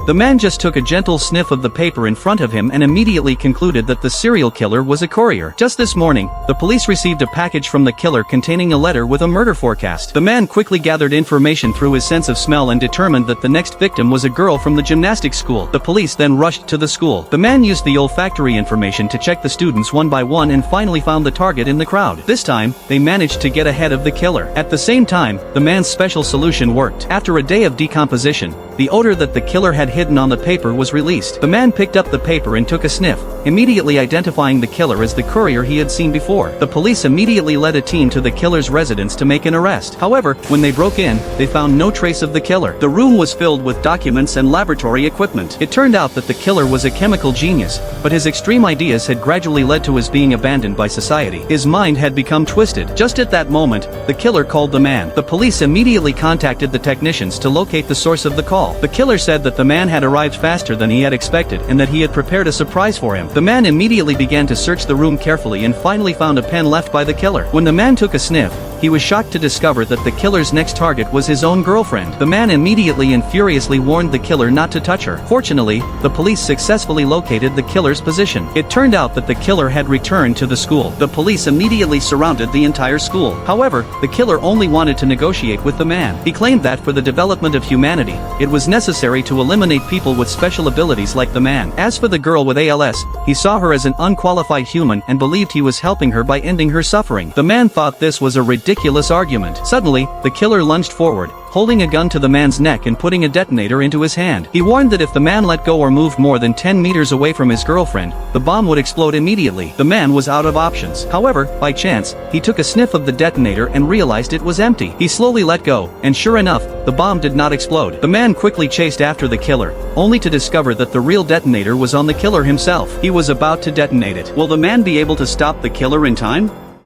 The man just took a gentle sniff of the paper in front of him and immediately concluded that the serial killer was a courier. Just this morning, the police received a package from the killer containing a letter with a murder forecast. The man quickly gathered information through his sense of smell and determined that the next victim was a girl from the gymnastics school. The police then rushed to the school. The man used the olfactory information to check the students one by one and finally found the target in the crowd. This time, they managed to get ahead of the killer. At the same time, the man's special solution worked. After a day of decomposition, the odor that the killer had hidden on the paper was released. The man picked up the paper and took a sniff, immediately identifying the killer as the courier he had seen before. The police immediately led a team to the killer's residence to make an arrest. However, when they broke in, they found no trace of the killer. The room was filled with documents and laboratory equipment. It turned out that the killer was a chemical genius, but his extreme ideas had gradually led to his being abandoned by society. His mind had become twisted. Just at that moment, the killer called the man. The police immediately contacted the technicians to locate the source of the call. The killer said that the man had arrived faster than he had expected and that he had prepared a surprise for him. The man immediately began to search the room carefully and finally found a pen left by the killer. When the man took a sniff, he was shocked to discover that the killer's next target was his own girlfriend. The man immediately and furiously warned the killer not to touch her. Fortunately, the police successfully located the killer's position. It turned out that the killer had returned to the school. The police immediately surrounded the entire school. However, the killer only wanted to negotiate with the man. He claimed that for the development of humanity, it was necessary to eliminate people with special abilities like the man. As for the girl with ALS, he saw her as an unqualified human and believed he was helping her by ending her suffering. The man thought this was a ridiculous argument. Suddenly, the killer lunged forward, holding a gun to the man's neck and putting a detonator into his hand. He warned that if the man let go or moved more than 10 meters away from his girlfriend, the bomb would explode immediately. The man was out of options. However, by chance, he took a sniff of the detonator and realized it was empty. He slowly let go, and sure enough, the bomb did not explode. The man quickly chased after the killer, only to discover that the real detonator was on the killer himself. He was about to detonate it. Will the man be able to stop the killer in time?